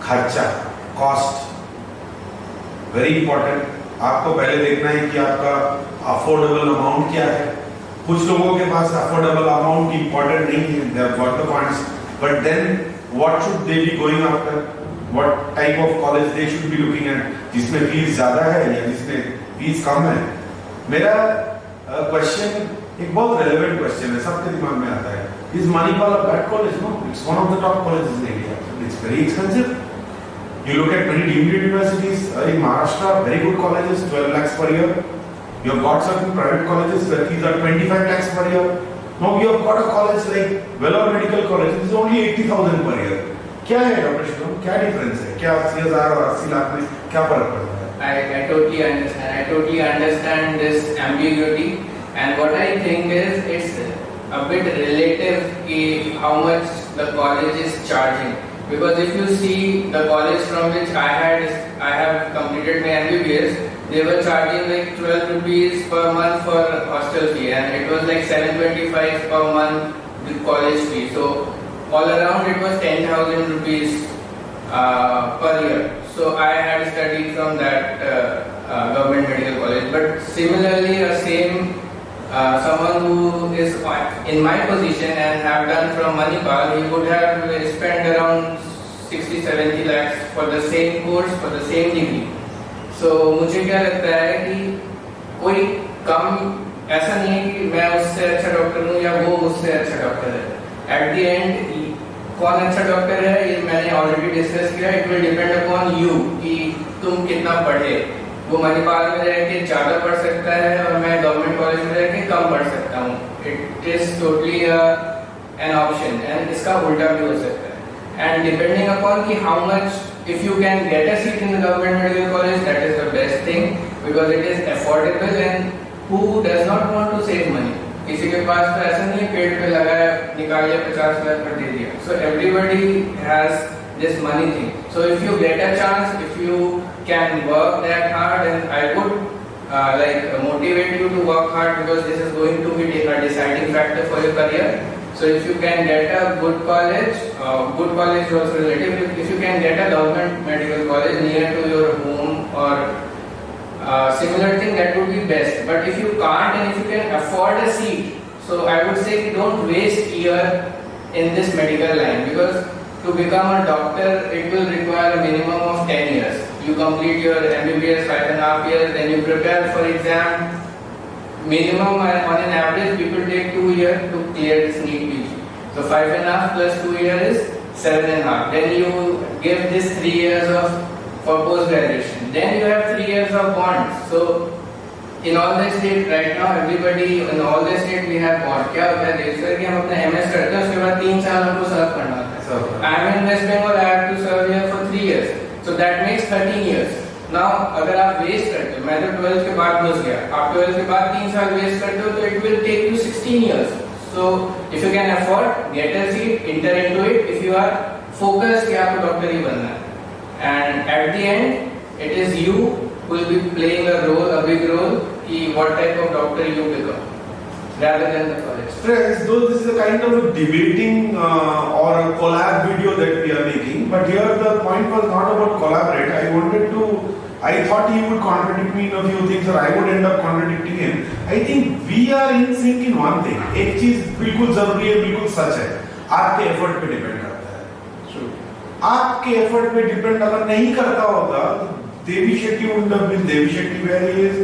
खर्चा, cost very important. आपको पहले देखना है कि आपका अफोर्डेबल अमाउंट क्या है। कुछ लोगों के पास अफोर्डेबल अमाउंट इंपॉर्टेंट नहीं है, they have got the funds, but then what should they be going after, what type of college they should be looking at, जिसमें फीस ज्यादा है या जिसमें फीस कम है। मेरा क्वेश्चन एक बहुत रेलेवेंट क्वेश्चन है, सबके दिमाग में आता है, is Manipal a bad college? No, it's one of the top colleges in India, it's very expensive. You look at many deemed universities in Maharashtra, very good colleges, 12 lakhs per year. You have got certain private colleges where fees are 25 lakhs per year. Now you have got a college like Vellore Medical College, it is only 80,000 per year. क्या है doctor Shivam, क्या difference है? क्या 80,000 और 80 लाख में क्या फर्क पड़ता है? I totally understand. I totally understand this ambiguity, and what I think is it's a bit relative ki how much the college is charging. Because if you see the college from which I have completed my MBBS, they were charging like 12 rupees per month for hostel fee, and it was like 725 per month the college fee. So all around it was 10,000 rupees per year. So I had studied from that government medical college. But similarly, someone who is in my position and have done from Manipal, he would have spent around 60-70 lakhs for the same course, for the same degree. So मुझे क्या लगता है कि कोई कम ऐसा नहीं है कि मैं उससे अच्छा डॉक्टर हूँ या वो मुझसे अच्छा डॉक्टर है। At the end कौन अच्छा डॉक्टर है ये मैंने ऑलरेडी डिस्कस किया। It will depend upon you कि तुम कितना पढ़े। वो मणिपाल में रह के ज़्यादा पढ़ सकता है और मैं गवर्नमेंट कॉलेज में रह के कम पढ़ सकता हूँ। It is totally an option, and इसका उल्टा भी हो सकता है। एंड डिपेंडिंग अपॉन कि how much if you can get a seat in the government medical college, that is the best thing, because it is affordable and who does not want to save money. किसी के पास तो ऐसा नहीं है पेट पे लगाया निकाल लिया 50 लाख पर दे दिया। So everybody has this money thing. So if you get a chance, if you can work that hard, and I would motivate you to work hard, because this is going to be a deciding factor for your career. So if you can get a good college is also relative. If you can get a government medical college near to your home or similar thing, that would be best. But if you can't and if you can afford a seat, so I would say don't waste year in this medical line, because to become a doctor, it will require a minimum of 10 years. You complete your MBBS 5.5 years, then you prepare for exam. Minimum on an average, people take 2 years to clear this NEET PG. So 5.5 plus 2 years is 7.5. Then you give this 3 years for post-graduation. Then you have 3 years of bonds. So in all the state right now, everybody in all the state we have bond. क्या होता है देखिए कि हम अपना MS करते हैं, उसके बाद 3 साल हमको सर्व करना होता है। I am in West Bengal, I have to serve here for 3 years. So that makes 13 years. Now अगर आप वेस्ट करते हो, मैं तो 12th के बाद घुस गया, आप 12th के बाद 3 साल वेस्ट करते हो, तो it will take you 16 years. So if you can afford, get a seat, enter into it. If you are focused कि आपको डॉक्टर ही बनना है, and at the end, it is you who will be playing a role, a big role, कि what type of doctor you become, rather than the college. Friends, though this is a kind of a debating or a collab video that we are making, but here the point was not about collaborate. I thought he would contradict me in a few things, or I would end up contradicting him. I think we are in sync in one thing. एक चीज बिल्कुल जरूरी है, बिल्कुल सच है, आपके effort पे depend करता है। True. आपके एफर्ट पे डिपेंड अगर नहीं करता होता, तो Devi Shetty wouldn't have been Devi Shetty where he is,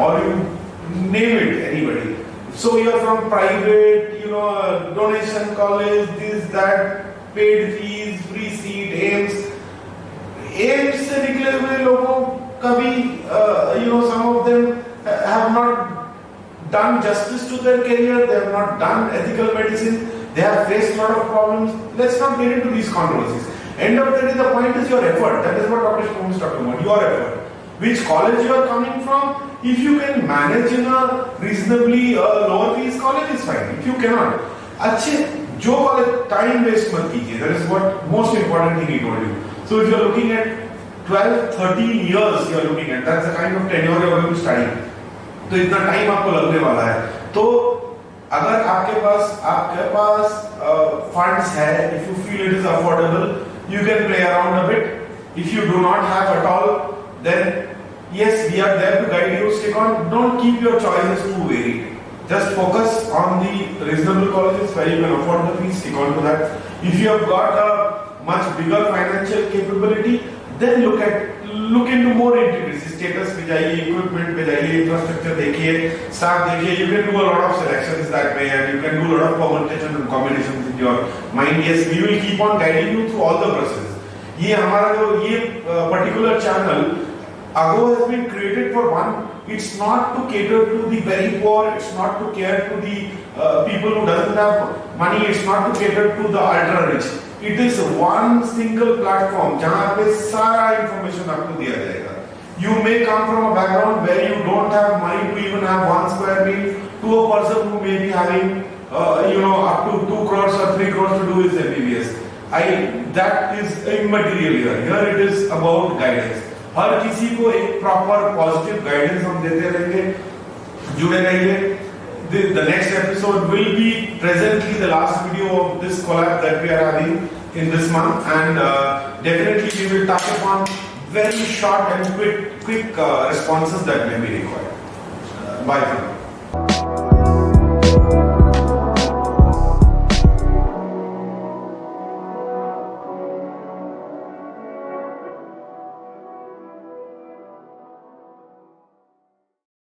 or you name it, anybody. So you are from private, donation college, this, that, paid fees, free seat, AIIMS से निकले हुए लोगों का भी, some of them have not done justice to their career, they have not done ethical medicine, they have faced a lot of problems. Let's not get into these controversies. End of the day, the point is your effort. That is what Dr. Shubham is talking about, your effort. Which college you are coming from, if you can manage in a reasonably lower fees college is fine. If you cannot, अच्छे जो college time waste मत कीजिए. That is what most important thing he told you. So if you are looking at 12-13 years, you are looking at, that's the kind of tenure you are going to study. तो इतना time आपको लगने वाला है. तो अगर आपके पास funds है, if you feel it is affordable, you can play around a bit. If you do not have at all, then yes, we are there to guide you. Stick on. Don't keep your choices too varied. Just focus on the reasonable colleges where you can afford the fees. Stick on to that. If you have got a much bigger financial capability, then look into more intricacies. Status पे जाइए, equipment पे जाइए, infrastructure देखिए, staff देखिए. You can do a lot of selections that way, and you can do a lot of permutations and combinations in your mind. Yes, we will keep on guiding you through all the process. ये हमारा जो ये particular channel Ago has been created for one. It's not to cater to the very poor. It's not to cater to the people who doesn't have money. It's not to cater to the ultra rich. It is one single platform जहाँ पे सारा information आपको दिया जाएगा. You may come from a background where you don't have money to even have 1 square meal, to a person who may be having up to 2 crores or 3 crores to do his MBBS. That is immaterial here. Here it is about guidance. हर किसी को एक proper positive guidance हम देते रहेंगे. जुड़े रहिए. The next episode will be presently the last video of this collab that we are having in this month, and definitely we will touch upon very short and quick responses that may be required. Bye for now.